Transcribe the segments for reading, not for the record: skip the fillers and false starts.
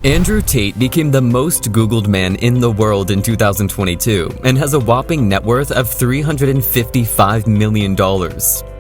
Andrew Tate became the most Googled man in the world in 2022 and has a whopping net worth of $355 million.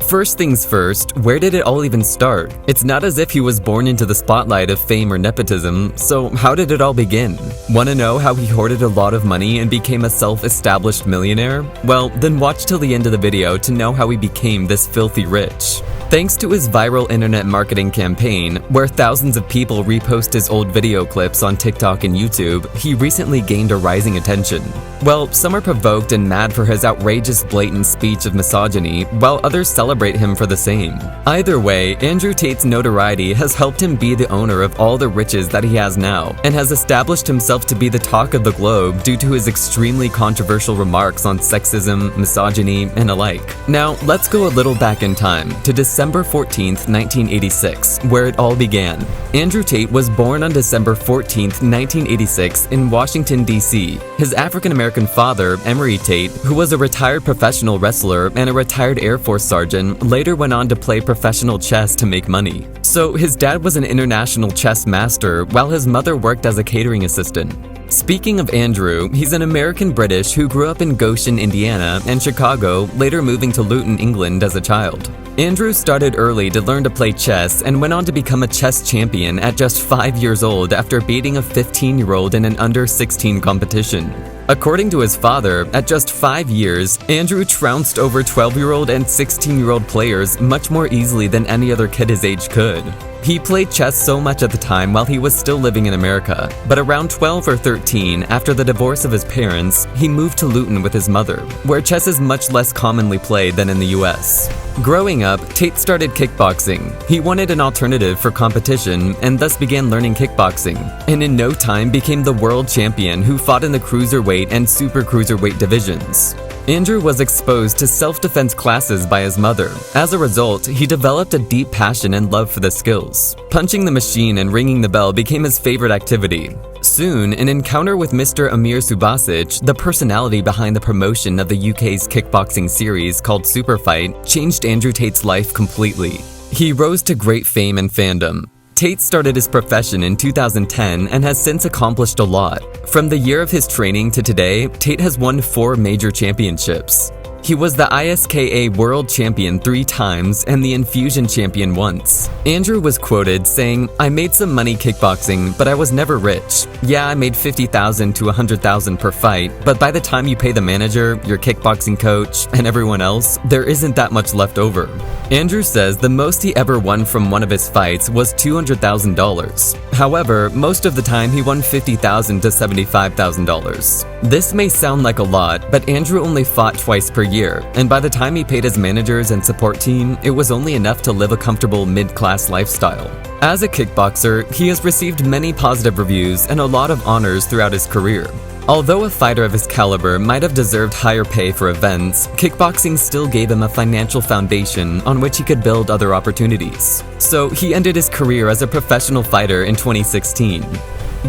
First things first, where did it all even start? It's not as if he was born into the spotlight of fame or nepotism, so how did it all begin? Want to know how he hoarded a lot of money and became a self-established millionaire? Well, then watch till the end of the video to know how he became this filthy rich. Thanks to his viral internet marketing campaign, where thousands of people repost his old video clips on TikTok and YouTube, he recently gained a rising attention. Well, some are provoked and mad for his outrageous blatant speech of misogyny, while others celebrate him for the same. Either way, Andrew Tate's notoriety has helped him be the owner of all the riches that he has now, and has established himself to be the talk of the globe due to his extremely controversial remarks on sexism, misogyny, and alike. Now, let's go a little back in time, to December 14th, 1986, where it all began. Andrew Tate was born on December 14th, 1986 in Washington, D.C. His African-American father, Emory Tate, who was a retired professional wrestler and a retired Air Force sergeant, later went on to play professional chess to make money. So his dad was an international chess master, while his mother worked as a catering assistant. Speaking of Andrew, he's an American-British who grew up in Goshen, Indiana, and Chicago, later moving to Luton, England as a child. Andrew started early to learn to play chess and went on to become a chess champion at just 5 years old after beating a 15-year-old in an under-16 competition. According to his father, at just 5 years, Andrew trounced over 12-year-old and 16-year-old players much more easily than any other kid his age could. He played chess so much at the time while he was still living in America, but around 12 or 13, after the divorce of his parents, he moved to Luton with his mother, where chess is much less commonly played than in the US. Growing up, Tate started kickboxing. He wanted an alternative for competition and thus began learning kickboxing, and in no time became the world champion who fought in the cruiserweight and super cruiserweight divisions. Andrew was exposed to self-defense classes by his mother. As a result, he developed a deep passion and love for the skills. Punching the machine and ringing the bell became his favorite activity. Soon, an encounter with Mr. Amir Subasic, the personality behind the promotion of the UK's kickboxing series called Super Fight, changed Andrew Tate's life completely. He rose to great fame and fandom. Tate started his profession in 2010 and has since accomplished a lot. From the year of his training to today, Tate has won 4 major championships. He was the ISKA World Champion 3 times and the Infusion Champion once. Andrew was quoted saying, "I made some money kickboxing, but I was never rich. Yeah, I made $50,000 to $100,000 per fight, but by the time you pay the manager, your kickboxing coach, and everyone else, there isn't that much left over." Andrew says the most he ever won from one of his fights was $200,000. However, most of the time he won $50,000 to $75,000. This may sound like a lot, but Andrew only fought twice per year, and by the time he paid his managers and support team, it was only enough to live a comfortable mid-class lifestyle. As a kickboxer, he has received many positive reviews and a lot of honors throughout his career. Although a fighter of his caliber might have deserved higher pay for events, kickboxing still gave him a financial foundation on which he could build other opportunities. So he ended his career as a professional fighter in 2016.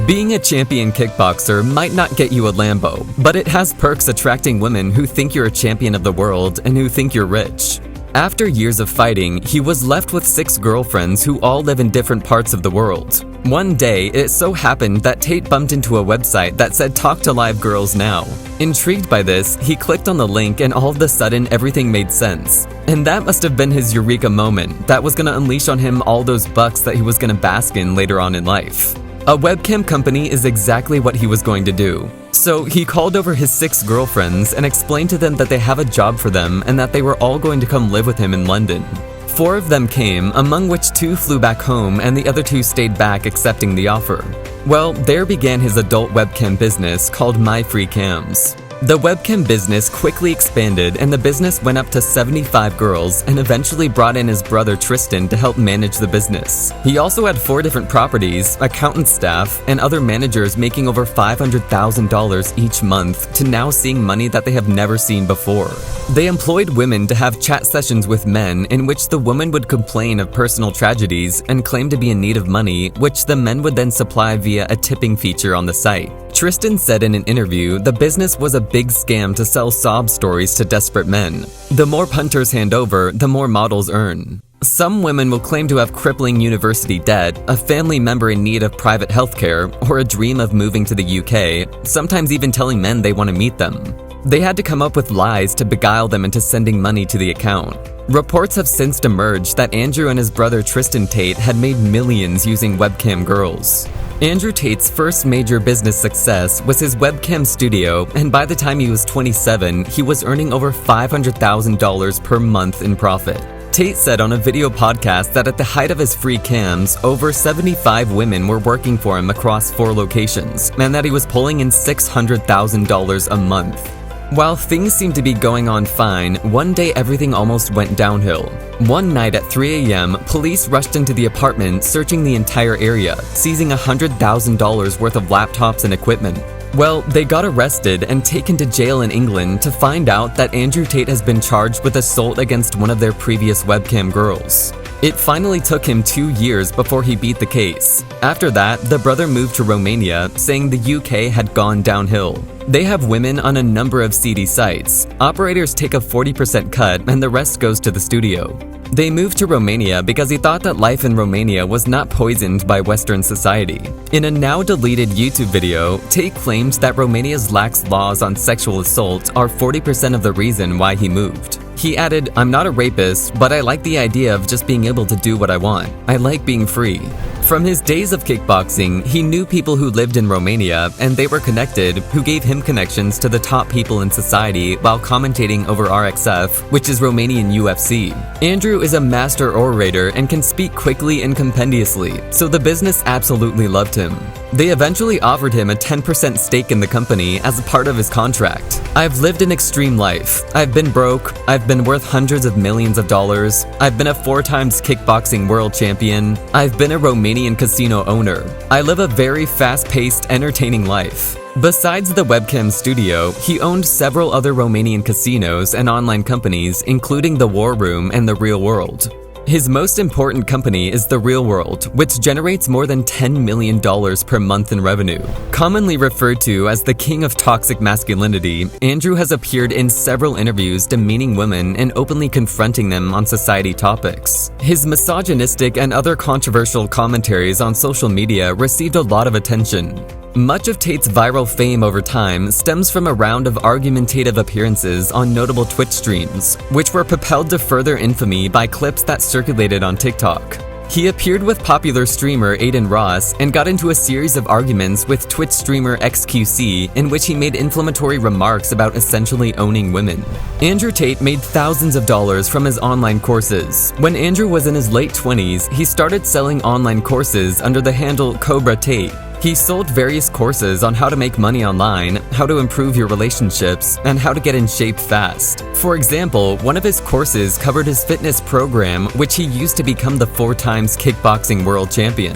Being a champion kickboxer might not get you a Lambo, but it has perks attracting women who think you're a champion of the world and who think you're rich. After years of fighting, he was left with 6 girlfriends who all live in different parts of the world. One day, it so happened that Tate bumped into a website that said "Talk to Live Girls Now." Intrigued by this, he clicked on the link and all of a sudden everything made sense. And that must have been his eureka moment that was gonna unleash on him all those bucks that he was gonna bask in later on in life. A webcam company is exactly what he was going to do. So he called over his 6 girlfriends and explained to them that they have a job for them and that they were all going to come live with him in London. 4 of them came, among which 2 flew back home and the other 2 stayed back accepting the offer. Well, there began his adult webcam business called My Free Cams. The webcam business quickly expanded and the business went up to 75 girls and eventually brought in his brother Tristan to help manage the business. He also had 4 different properties, accountant staff, and other managers making over $500,000 each month to now seeing money that they have never seen before. They employed women to have chat sessions with men in which the woman would complain of personal tragedies and claim to be in need of money, which the men would then supply via a tipping feature on the site. Tristan said in an interview the business was a big scam to sell sob stories to desperate men. The more punters hand over, the more models earn. Some women will claim to have crippling university debt, a family member in need of private healthcare, or a dream of moving to the UK, sometimes even telling men they want to meet them. They had to come up with lies to beguile them into sending money to the account. Reports have since emerged that Andrew and his brother Tristan Tate had made millions using webcam girls. Andrew Tate's first major business success was his webcam studio, and by the time he was 27, he was earning over $500,000 per month in profit. Tate said on a video podcast that at the height of his free cams, over 75 women were working for him across 4 locations, and that he was pulling in $600,000 a month. While things seemed to be going on fine, one day everything almost went downhill. One night at 3 a.m., police rushed into the apartment, searching the entire area, seizing $100,000 worth of laptops and equipment. Well, they got arrested and taken to jail in England to find out that Andrew Tate has been charged with assault against one of their previous webcam girls. It finally took him 2 years before he beat the case. After that, the brother moved to Romania, saying the UK had gone downhill. They have women on a number of seedy sites. Operators take a 40% cut and the rest goes to the studio. They moved to Romania because he thought that life in Romania was not poisoned by Western society. In a now-deleted YouTube video, Tate claimed that Romania's lax laws on sexual assault are 40% of the reason why he moved. He added, "I'm not a rapist, but I like the idea of just being able to do what I want. I like being free." From his days of kickboxing, he knew people who lived in Romania, and they were connected, who gave him connections to the top people in society while commentating over RXF, which is Romanian UFC. Andrew is a master orator and can speak quickly and compendiously, so the business absolutely loved him. They eventually offered him a 10% stake in the company as a part of his contract. "I've lived an extreme life. I've been broke. I've been worth hundreds of millions of dollars. I've been a 4 times kickboxing world champion. I've been a Romanian casino owner. I live a very fast-paced, entertaining life." Besides the webcam studio, he owned several other Romanian casinos and online companies, including the War Room and the Real World. His most important company is The Real World, which generates more than $10 million per month in revenue. Commonly referred to as the king of toxic masculinity, Andrew has appeared in several interviews demeaning women and openly confronting them on society topics. His misogynistic and other controversial commentaries on social media received a lot of attention. Much of Tate's viral fame over time stems from a round of argumentative appearances on notable Twitch streams, which were propelled to further infamy by clips that circulated on TikTok. He appeared with popular streamer Aiden Ross and got into a series of arguments with Twitch streamer XQC in which he made inflammatory remarks about essentially owning women. Andrew Tate made thousands of dollars from his online courses. When Andrew was in his late 20s, he started selling online courses under the handle Cobra Tate. He sold various courses on how to make money online, how to improve your relationships, and how to get in shape fast. For example, one of his courses covered his fitness program, which he used to become the 4 times kickboxing world champion.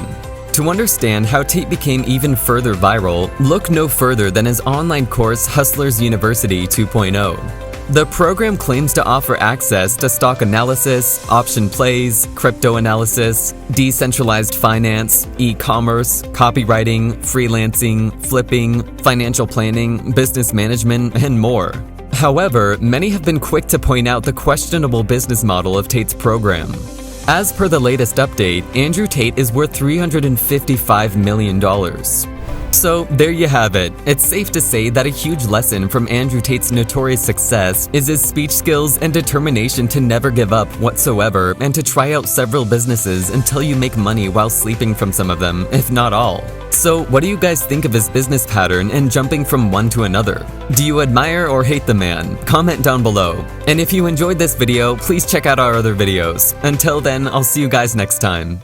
To understand how Tate became even further viral, look no further than his online course Hustlers University 2.0. The program claims to offer access to stock analysis, option plays, crypto analysis, decentralized finance, e-commerce, copywriting, freelancing, flipping, financial planning, business management, and more. However, many have been quick to point out the questionable business model of Tate's program. As per the latest update, Andrew Tate is worth $355 million. So there you have it. It's safe to say that a huge lesson from Andrew Tate's notorious success is his speech skills and determination to never give up whatsoever and to try out several businesses until you make money while sleeping from some of them, if not all. So what do you guys think of his business pattern and jumping from one to another? Do you admire or hate the man? Comment down below. And if you enjoyed this video, please check out our other videos. Until then, I'll see you guys next time.